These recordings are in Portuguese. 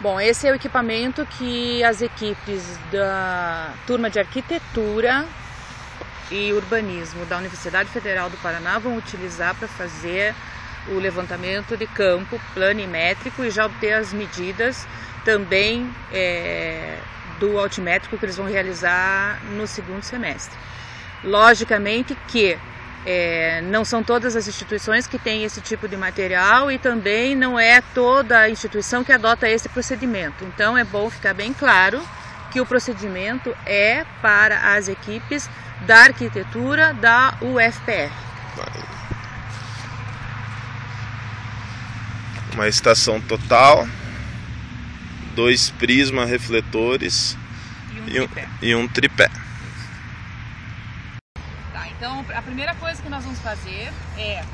Bom, esse é o equipamento que as equipes da turma de arquitetura e urbanismo da Universidade Federal do Paraná vão utilizar para fazer o levantamento de campo planimétrico e já obter as medidas também do altimétrico que eles vão realizar no segundo semestre. Logicamente que não são todas as instituições que têm esse tipo de material e também não é toda a instituição que adota esse procedimento. Então é bom ficar bem claro que o procedimento é para as equipes da arquitetura da UFPR. Uma estação total, 2 prisma refletores e um tripé. Então, a primeira coisa que nós vamos fazer é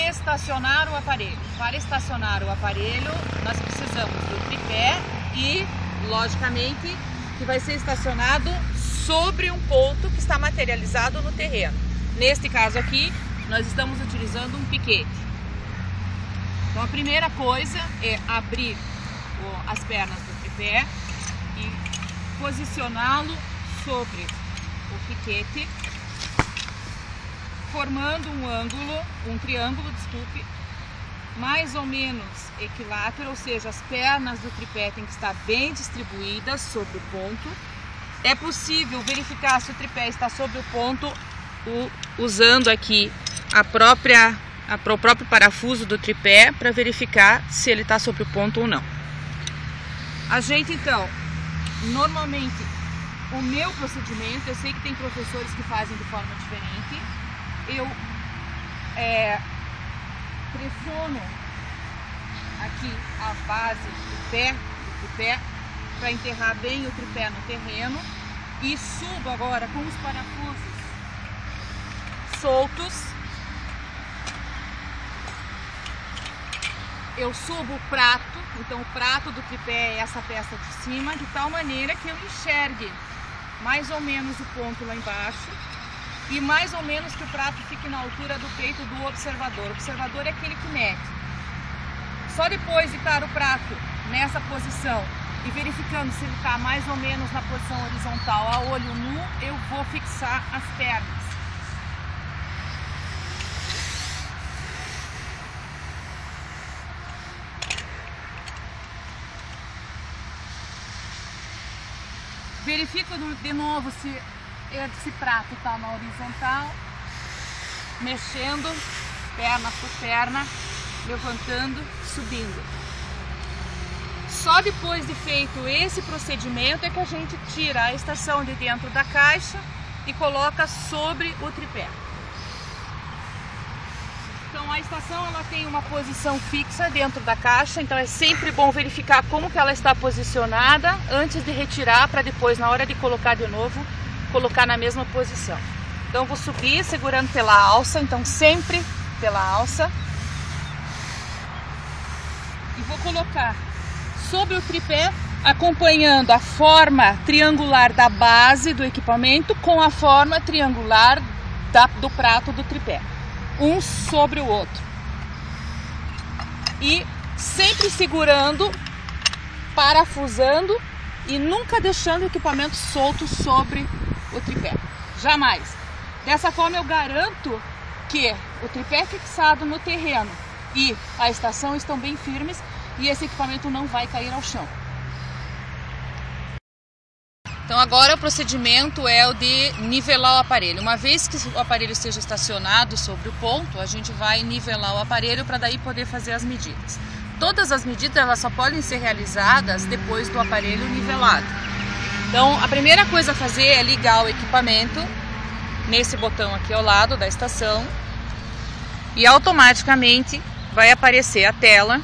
estacionar o aparelho. Para estacionar o aparelho, nós precisamos do tripé e, logicamente, que vai ser estacionado sobre um ponto que está materializado no terreno. Neste caso aqui, nós estamos utilizando um piquete. Então, a primeira coisa é abrir as pernas do tripé e posicioná-lo sobre o piquete, formando um triângulo, mais ou menos equilátero, ou seja, as pernas do tripé têm que estar bem distribuídas sobre o ponto. É possível verificar se o tripé está sobre o ponto usando aqui o próprio parafuso do tripé para verificar se ele está sobre o ponto ou não. A gente então, normalmente, o meu procedimento, eu sei que tem professores que fazem de forma diferente. Eu pressiono aqui a base do tripé para enterrar bem o tripé no terreno e subo agora com os parafusos soltos. Eu subo o prato, então o prato do tripé é essa peça de cima, de tal maneira que eu enxergue mais ou menos o ponto lá embaixo e mais ou menos que o prato fique na altura do peito do observador. O observador é aquele que mede. Só depois de estar o prato nessa posição e verificando se ele está mais ou menos na posição horizontal a olho nu, eu vou fixar as pernas. Verifico de novo se esse prato está na horizontal, mexendo perna por perna, levantando, subindo. Só depois de feito esse procedimento é que a gente tira a estação de dentro da caixa e coloca sobre o tripé. Então a estação ela tem uma posição fixa dentro da caixa, então é sempre bom verificar como que ela está posicionada antes de retirar, para depois, na hora de colocar de novo, colocar na mesma posição. Então vou subir segurando pela alça, então sempre pela alça. E vou colocar sobre o tripé, acompanhando a forma triangular da base do equipamento com a forma triangular do prato do tripé. Um sobre o outro. E sempre segurando, parafusando e nunca deixando o equipamento solto sobre o tripé. Jamais. Dessa forma eu garanto que o tripé é fixado no terreno e a estação estão bem firmes e esse equipamento não vai cair ao chão. Então agora o procedimento é o de nivelar o aparelho. Uma vez que o aparelho esteja estacionado sobre o ponto, a gente vai nivelar o aparelho para daí poder fazer as medidas. Todas as medidas elas só podem ser realizadas depois do aparelho nivelado. Então a primeira coisa a fazer é ligar o equipamento nesse botão aqui ao lado da estação e automaticamente vai aparecer a tela.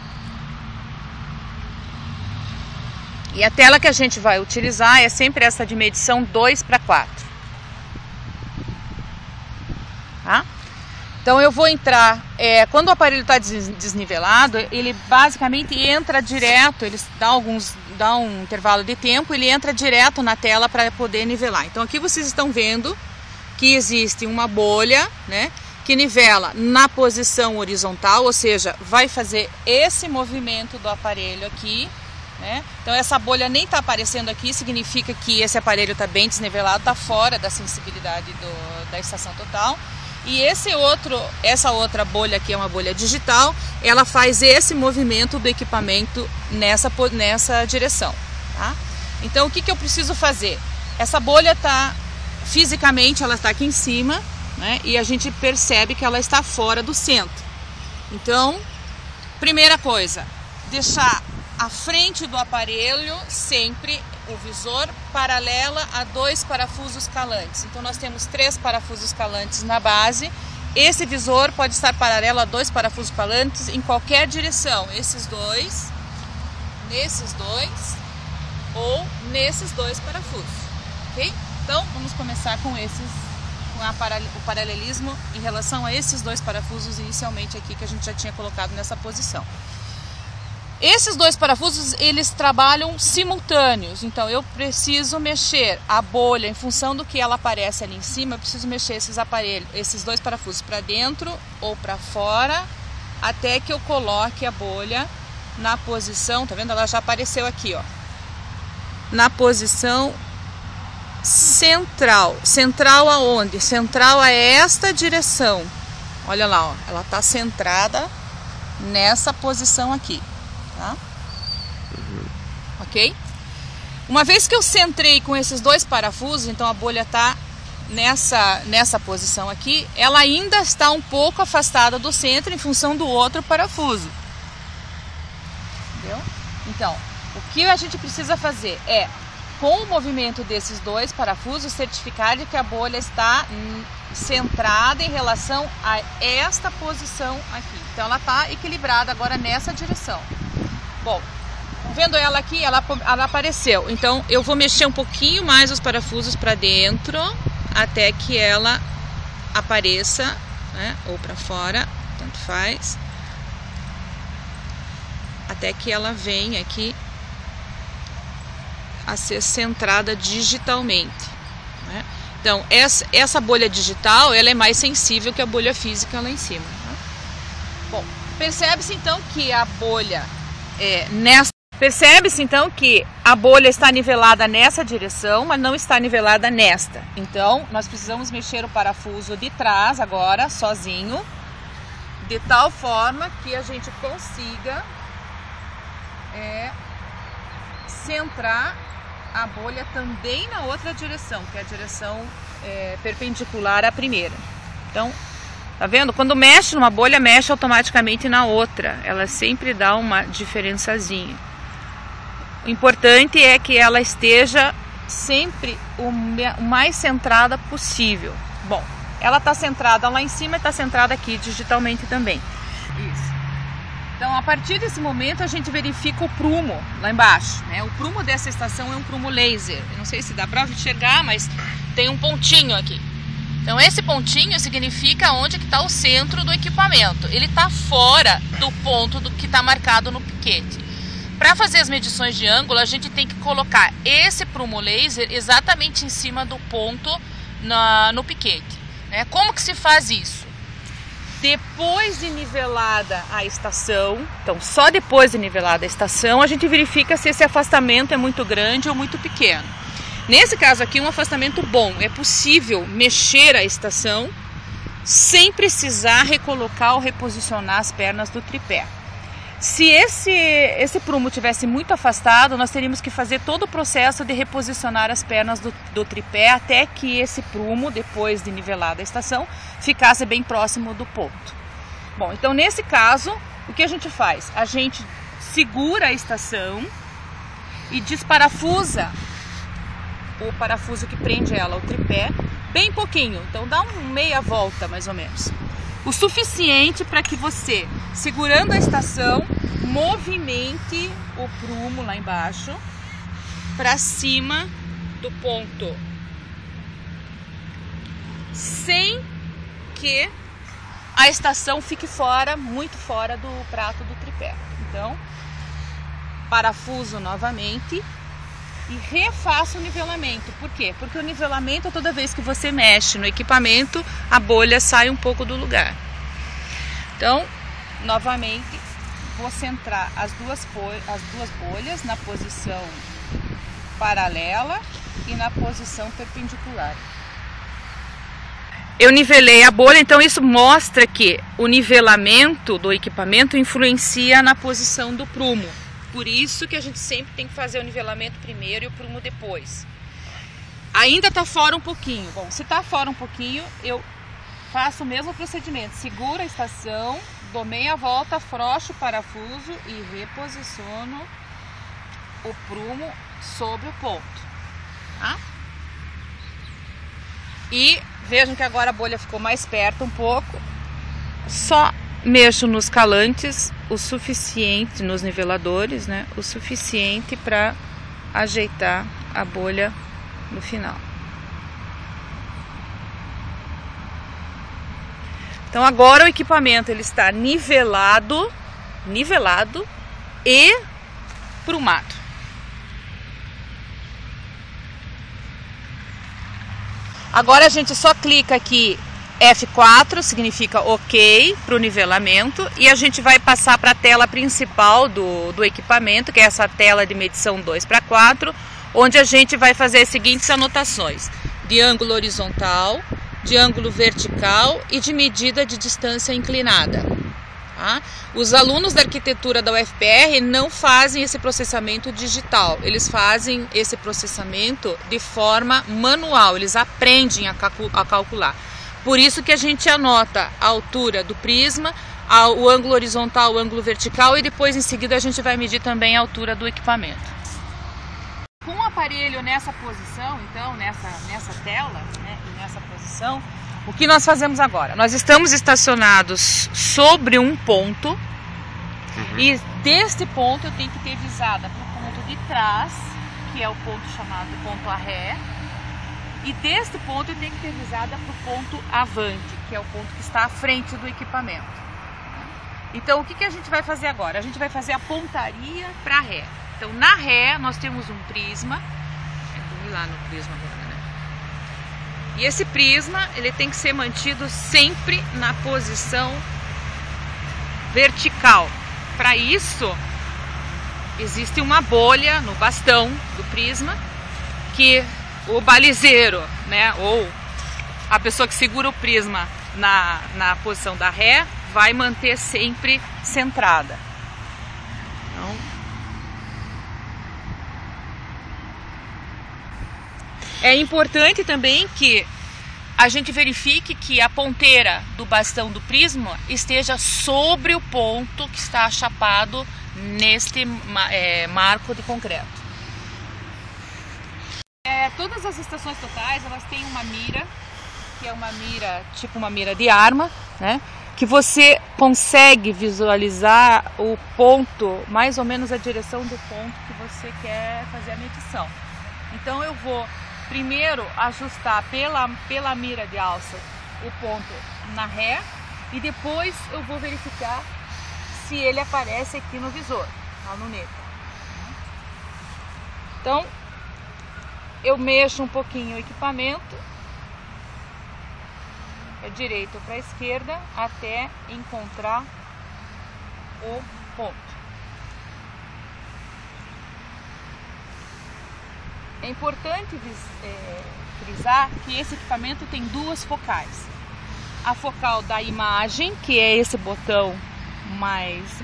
E a tela que a gente vai utilizar é sempre essa de medição 2:4. Tá? Então eu vou entrar, quando o aparelho está desnivelado, ele basicamente entra direto, ele dá um intervalo de tempo, ele entra direto na tela para poder nivelar. Então aqui vocês estão vendo que existe uma bolha, né, que nivela na posição horizontal, ou seja, vai fazer esse movimento do aparelho aqui, né? Então essa bolha nem está aparecendo aqui, significa que esse aparelho está bem desnivelado, está fora da sensibilidade da estação total. E essa outra bolha aqui é uma bolha digital, ela faz esse movimento do equipamento nessa direção, tá? Então o que eu preciso fazer? Essa bolha fisicamente ela está aqui em cima, né? E a gente percebe que ela está fora do centro. Então, primeira coisa, deixar a frente do aparelho sempre o visor paralela a 2 parafusos calantes. Então nós temos 3 parafusos calantes na base. Esse visor pode estar paralelo a 2 parafusos calantes em qualquer direção. Esses dois, nesses dois ou nesses 2 parafusos, ok? Então vamos começar com o paralelismo em relação a esses 2 parafusos inicialmente aqui que a gente já tinha colocado nessa posição. Esses 2 parafusos, eles trabalham simultâneos, então eu preciso mexer a bolha em função do que ela aparece ali em cima, eu preciso mexer esses 2 parafusos para dentro ou para fora, até que eu coloque a bolha na posição, tá vendo? Ela já apareceu aqui, ó, na posição central. Central aonde? Central a esta direção. Olha lá, ó, ela está centrada nessa posição aqui. Tá? Ok? Uma vez que eu centrei com esses 2 parafusos, então a bolha está nessa posição aqui, ela ainda está um pouco afastada do centro em função do outro parafuso. Entendeu? Então, o que a gente precisa fazer é, com o movimento desses 2 parafusos, certificar de que a bolha está centrada em relação a esta posição aqui. Então ela está equilibrada agora nessa direção. Bom, vendo ela aqui, ela apareceu. Então eu vou mexer um pouquinho mais os parafusos para dentro até que ela apareça, né? Ou para fora, tanto faz. Até que ela venha aqui a ser centrada digitalmente, né? Então essa bolha digital, ela é mais sensível que a bolha física lá em cima, né? Bom, percebe-se então que a bolha Percebe-se então que a bolha está nivelada nessa direção, mas não está nivelada nesta. Então nós precisamos mexer o parafuso de trás agora, sozinho, de tal forma que a gente consiga centrar a bolha também na outra direção, que é a direção perpendicular à primeira. Então, tá vendo? Quando mexe numa bolha, mexe automaticamente na outra. Ela sempre dá uma diferençazinha. O importante é que ela esteja sempre o mais centrada possível. Bom, ela está centrada lá em cima e está centrada aqui digitalmente também. Isso. Então, a partir desse momento, a gente verifica o prumo lá embaixo, né? O prumo dessa estação é um prumo laser. Eu não sei se dá para enxergar, mas tem um pontinho aqui. Então esse pontinho significa onde que está o centro do equipamento. Ele está fora do ponto que está marcado no piquete. Para fazer as medições de ângulo, a gente tem que colocar esse prumo laser exatamente em cima do ponto no piquete, né? Como que se faz isso? Depois de nivelada a estação, então só depois de nivelada a estação, a gente verifica se esse afastamento é muito grande ou muito pequeno. Nesse caso aqui, um afastamento bom. É possível mexer a estação sem precisar recolocar ou reposicionar as pernas do tripé. Se esse prumo tivesse muito afastado, nós teríamos que fazer todo o processo de reposicionar as pernas do tripé até que esse prumo, depois de nivelada a estação, ficasse bem próximo do ponto. Bom, então nesse caso, o que a gente faz? A gente segura a estação e desparafusa o parafuso que prende ela ao tripé, bem pouquinho, então dá uma meia volta mais ou menos. O suficiente para que você, segurando a estação, movimente o prumo lá embaixo para cima do ponto, sem que a estação fique fora, muito fora do prato do tripé. Então, parafuso novamente e refaça o nivelamento. Por quê? Porque o nivelamento, toda vez que você mexe no equipamento, a bolha sai um pouco do lugar. Então, novamente, vou centrar as duas bolhas na posição paralela e na posição perpendicular. Eu nivelei a bolha, então isso mostra que o nivelamento do equipamento influencia na posição do prumo. Por isso que a gente sempre tem que fazer o nivelamento primeiro e o prumo depois. Ainda está fora um pouquinho. Bom, se está fora um pouquinho, eu faço o mesmo procedimento. Seguro a estação, dou meia volta, afrouxo o parafuso e reposiciono o prumo sobre o ponto. Tá? E vejam que agora a bolha ficou mais perto um pouco. Só mexo nos calantes o suficiente, nos niveladores, né? O suficiente para ajeitar a bolha no final. Então agora o equipamento ele está nivelado e prumado. Agora a gente só clica aqui F4, significa OK para o nivelamento, e a gente vai passar para a tela principal do equipamento, que é essa tela de medição 2:4, onde a gente vai fazer as seguintes anotações: de ângulo horizontal, de ângulo vertical e de medida de distância inclinada. Tá? Os alunos da arquitetura da UFPR não fazem esse processamento digital, eles fazem esse processamento de forma manual, eles aprendem a calcular. Por isso que a gente anota a altura do prisma, o ângulo horizontal, o ângulo vertical, e depois em seguida a gente vai medir também a altura do equipamento. Com o aparelho nessa posição, então, nessa tela, né, e nessa posição, o que nós fazemos agora? Nós estamos estacionados sobre um ponto, e deste ponto eu tenho que ter visada para o ponto de trás, que é o ponto chamado ponto a ré, e deste ponto eu tenho que ter visada para o ponto avante, que é o ponto que está à frente do equipamento. Então o que a gente vai fazer agora? A gente vai fazer a pontaria para ré. Então na ré nós temos um prisma, vamos lá no prisma agora, né? E esse prisma ele tem que ser mantido sempre na posição vertical. Para isso existe uma bolha no bastão do prisma que o balizeiro, né, ou a pessoa que segura o prisma na posição da ré vai manter sempre centrada. Então, é importante também que a gente verifique que a ponteira do bastão do prisma esteja sobre o ponto que está chapado neste marco de concreto. Todas as estações totais, elas têm uma mira, que é uma mira, tipo uma mira de arma, né? Que você consegue visualizar o ponto, mais ou menos a direção do ponto que você quer fazer a medição. Então eu vou primeiro ajustar pela mira de alça o ponto na ré, e depois eu vou verificar se ele aparece aqui no visor, na luneta. Então eu mexo um pouquinho o equipamento, para a direita ou para a esquerda, até encontrar o ponto. É importante frisar que esse equipamento tem duas focais. A focal da imagem, que é esse botão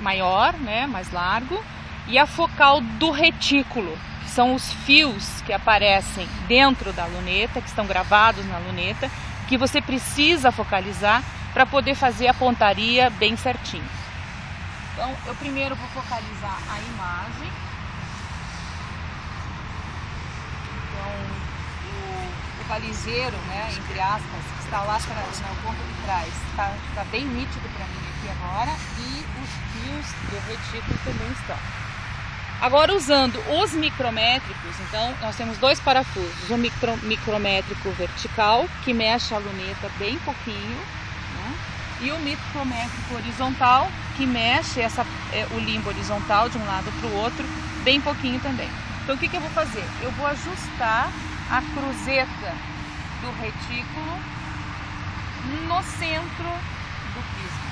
maior, né, mais largo, e a focal do retículo, que são os fios que aparecem dentro da luneta, que estão gravados na luneta, que você precisa focalizar para poder fazer a pontaria bem certinho. Então, eu primeiro vou focalizar a imagem. Então, o balizeiro, né, entre aspas, que está lá no ponto de trás, está bem nítido para mim aqui agora, e os fios do retículo também estão. Agora, usando os micrométricos, então, nós temos dois parafusos. O micrométrico vertical, que mexe a luneta bem pouquinho, né? E o micrométrico horizontal, que mexe o limbo horizontal de um lado para o outro, bem pouquinho também. Então, o que eu vou fazer? Eu vou ajustar a cruzeta do retículo no centro do prisma.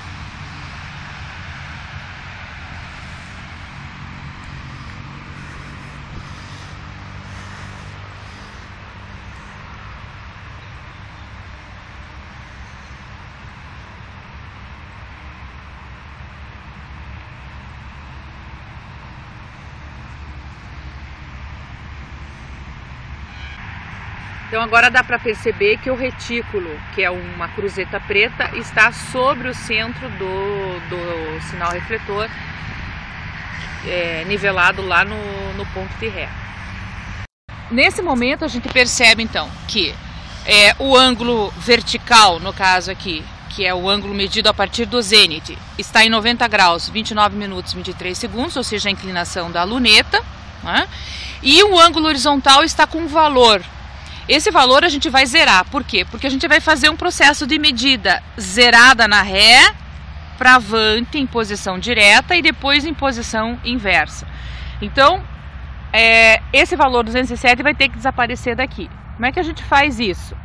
Então agora dá para perceber que o retículo, que é uma cruzeta preta, está sobre o centro do sinal refletor, nivelado lá no ponto de ré. Nesse momento a gente percebe então que o ângulo vertical, no caso aqui, que é o ângulo medido a partir do zênite, está em 90 graus, 29 minutos e 23 segundos, ou seja, a inclinação da luneta, né? E o ângulo horizontal está com um valor. Esse valor a gente vai zerar. Por quê? Porque a gente vai fazer um processo de medida zerada na ré, para avante em posição direta e depois em posição inversa. Então, esse valor 207 vai ter que desaparecer daqui. Como é que a gente faz isso?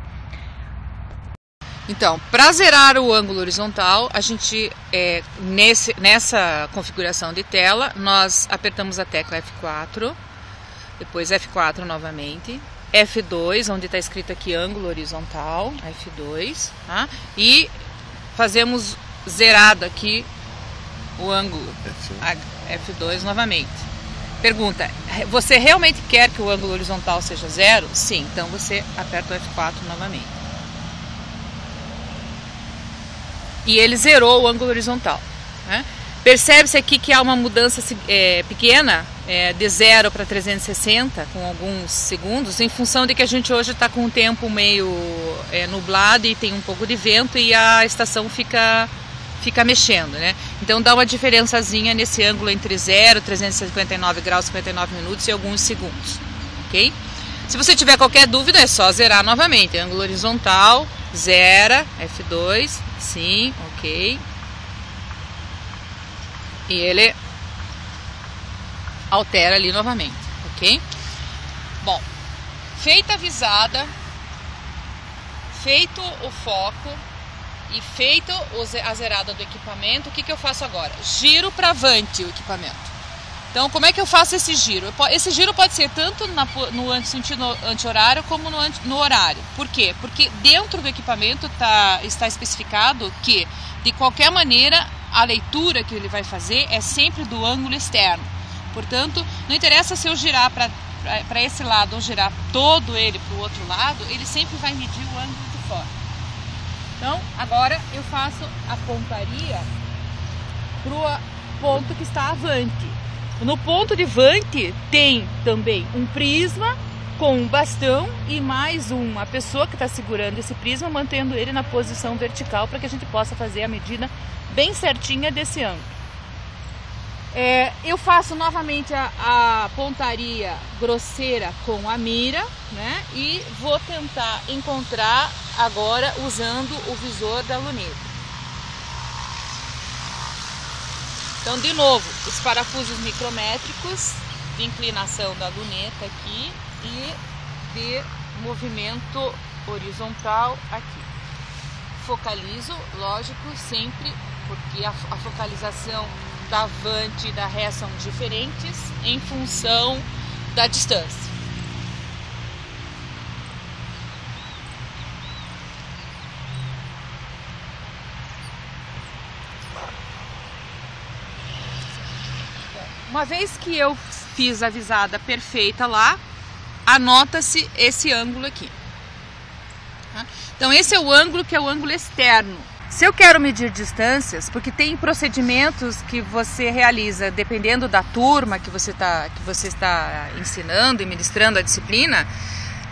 Então, para zerar o ângulo horizontal, a gente, nessa configuração de tela, nós apertamos a tecla F4, depois F4 novamente, F2, onde está escrito aqui ângulo horizontal, F2, tá? E fazemos zerado aqui o ângulo, F2 novamente. Pergunta, você realmente quer que o ângulo horizontal seja 0? Sim, então você aperta o F4 novamente. E ele zerou o ângulo horizontal, né? Percebe-se aqui que há uma mudança pequena, de 0 para 360, com alguns segundos, em função de que a gente hoje está com um tempo meio nublado e tem um pouco de vento e a estação fica mexendo, né? Então dá uma diferençazinha nesse ângulo entre 0, 359 graus, 59 minutos e alguns segundos, ok? Se você tiver qualquer dúvida é só zerar novamente, ângulo horizontal, zera, F2, sim, ok. E ele altera ali novamente, ok? Bom, feita a visada, feito o foco e feito a zerada do equipamento, o que eu faço agora? Giro para avante o equipamento. Então, como é que eu faço esse giro? Esse giro pode ser tanto no sentido anti-horário como no horário. Por quê? Porque dentro do equipamento está especificado que, de qualquer maneira, a leitura que ele vai fazer é sempre do ângulo externo. Portanto, não interessa se eu girar para esse lado ou girar todo ele para o outro lado, ele sempre vai medir o ângulo de fora. Então, agora eu faço a pontaria para o ponto que está avante. No ponto de avante tem também um prisma com um bastão e mais uma pessoa que está segurando esse prisma, mantendo ele na posição vertical para que a gente possa fazer a medida bem certinha desse ângulo. Eu faço novamente a pontaria grosseira com a mira, né? E vou tentar encontrar agora usando o visor da luneta. Então, de novo, os parafusos micrométricos de inclinação da luneta aqui e de movimento horizontal aqui. Focalizo, lógico, sempre, porque a focalização da avante e da ré são diferentes em função da distância. Uma vez que eu fiz a visada perfeita lá, anota-se esse ângulo aqui. Então esse é o ângulo que é o ângulo externo. Se eu quero medir distâncias, porque tem procedimentos que você realiza dependendo da turma que você está ensinando e ministrando a disciplina,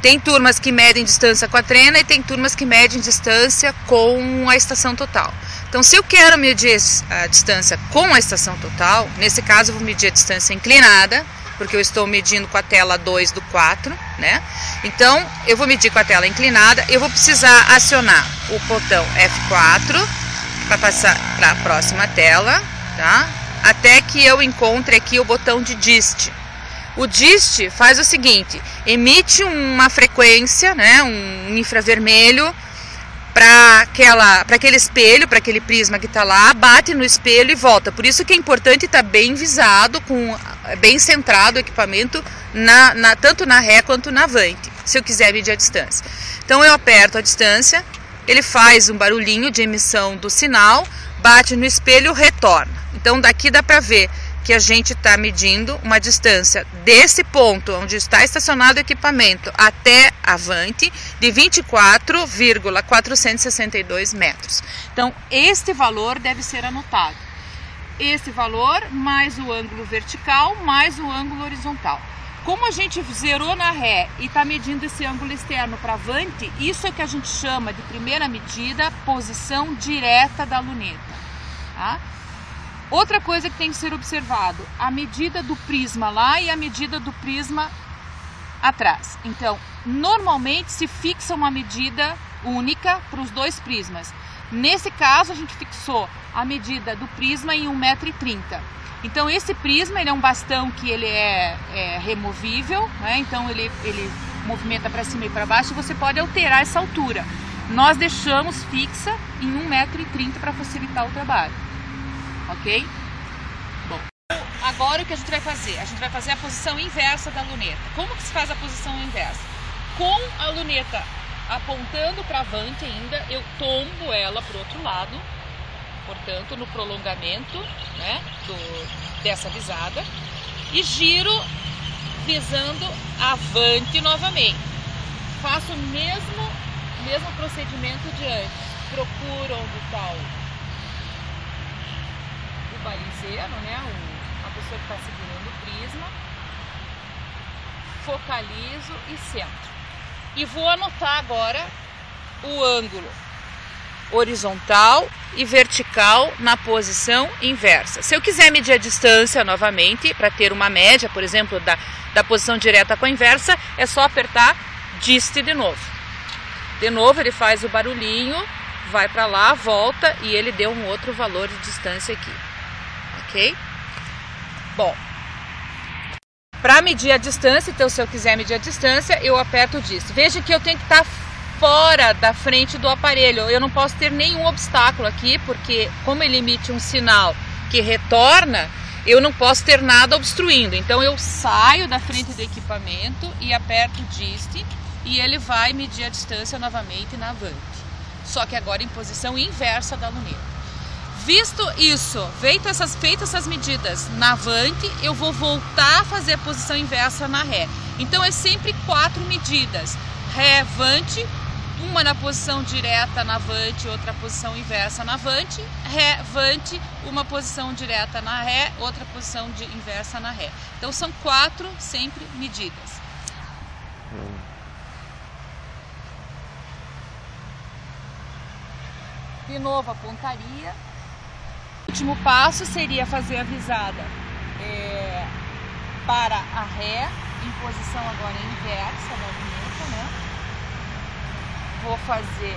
tem turmas que medem distância com a trena e tem turmas que medem distância com a estação total. Então, se eu quero medir a distância com a estação total, nesse caso eu vou medir a distância inclinada, porque eu estou medindo com a tela 2 do 4, né? Então, eu vou medir com a tela inclinada, eu vou precisar acionar o botão F4 para passar para a próxima tela, tá? Até que eu encontre aqui o botão de dist. O dist faz o seguinte, emite uma frequência, né, um infravermelho, para aquele espelho, para aquele prisma que está lá, bate no espelho e volta. Por isso que é importante estar bem visado, bem centrado o equipamento, tanto na ré quanto na avante, se eu quiser medir a distância. Então eu aperto a distância, ele faz um barulhinho de emissão do sinal, bate no espelho, retorna. Então daqui dá para ver que a gente está medindo uma distância desse ponto onde está estacionado o equipamento até avante de 24,462 metros. Então, este valor deve ser anotado. Este valor mais o ângulo vertical mais o ângulo horizontal. Como a gente zerou na ré e está medindo esse ângulo externo para avante, isso é que a gente chama de primeira medida, posição direta da luneta. Tá? Outra coisa que tem que ser observado, a medida do prisma lá e a medida do prisma atrás. Então, normalmente se fixa uma medida única para os dois prismas. Nesse caso, a gente fixou a medida do prisma em 1,30 m. Então, esse prisma ele é um bastão que ele é removível, né? Então ele movimenta para cima e para baixo e você pode alterar essa altura. Nós deixamos fixa em 1,30 m para facilitar o trabalho. Ok? Bom, agora o que a gente vai fazer? A gente vai fazer a posição inversa da luneta. Como que se faz a posição inversa? Com a luneta apontando para avante ainda, eu tombo ela para o outro lado, portanto no prolongamento, né, dessa visada, e giro visando avante novamente. Faço o mesmo procedimento de antes. Procuro onde está o balizeiro, né, a pessoa que está segurando o prisma, focalizo e centro. E vou anotar agora o ângulo horizontal e vertical na posição inversa. Se eu quiser medir a distância novamente, para ter uma média, por exemplo, da posição direta com a inversa, é só apertar diste de novo. De novo ele faz o barulhinho, vai para lá, volta e ele deu um outro valor de distância aqui. Ok? Bom, para medir a distância, então se eu quiser medir a distância, eu aperto diste. Veja que eu tenho que estar fora da frente do aparelho. Eu não posso ter nenhum obstáculo aqui, porque como ele emite um sinal que retorna, eu não posso ter nada obstruindo. Então eu saio da frente do equipamento e aperto diste e ele vai medir a distância novamente na avante. Só que agora em posição inversa da luneta. Visto isso, feitas essas medidas na avante, eu vou voltar a fazer a posição inversa na ré. Então é sempre 4 medidas. Ré, avante, uma na posição direta na avante, outra posição inversa na avante. Ré, avante, uma posição direta na ré, outra posição inversa na ré. Então são 4 sempre medidas. De novo a pontaria. O último passo seria fazer a visada para a ré, em posição agora inversa da luneta, né? Vou fazer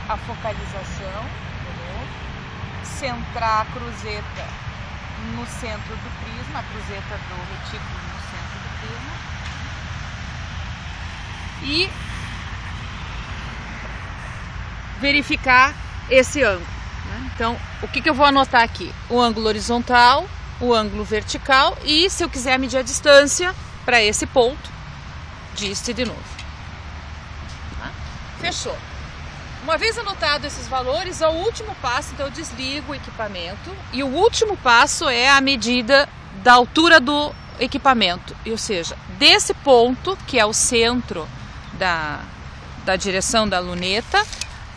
a focalização, centrar a cruzeta no centro do prisma, a cruzeta do retículo no centro do prisma, e verificar esse ângulo. Então, o que eu vou anotar aqui? O ângulo horizontal, o ângulo vertical e, se eu quiser medir a distância para esse ponto, diste de novo. Tá? Fechou. Uma vez anotado esses valores, o último passo, então eu desligo o equipamento e o último passo é a medida da altura do equipamento, ou seja, desse ponto, que é o centro da direção da luneta,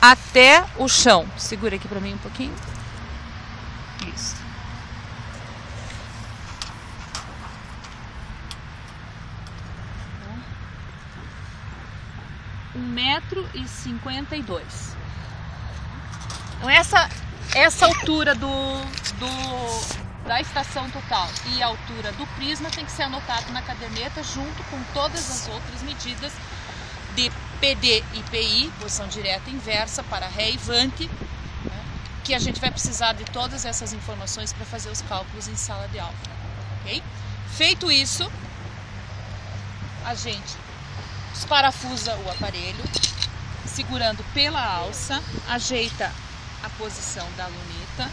até o chão. Segura aqui para mim um pouquinho. Isso. ,52 m. Então essa altura da estação total e a altura do prisma tem que ser anotado na caderneta junto com todas as outras medidas de PD e PI, posição direta e inversa, para ré e avante, né, que a gente vai precisar de todas essas informações para fazer os cálculos em sala de aula. Okay? Feito isso, a gente desparafusa o aparelho, segurando pela alça, ajeita a posição da luneta,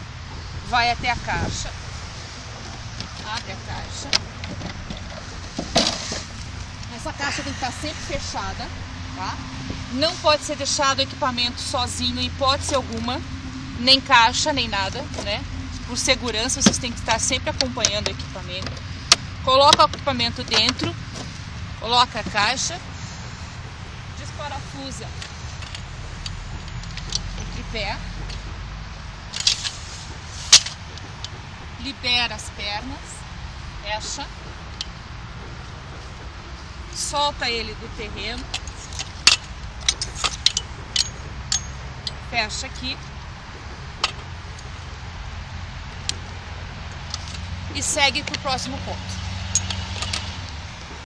vai até a caixa, abre a caixa. Essa caixa tem que estar sempre fechada. Tá? Não pode ser deixado o equipamento sozinho em hipótese alguma, nem caixa, nem nada, né? por segurança, vocês têm que estar sempre acompanhando o equipamento. Coloca o equipamento dentro, coloca a caixa, desparafusa o tripé, libera as pernas, fecha, solta ele do terreno, fecha aqui e segue para o próximo ponto.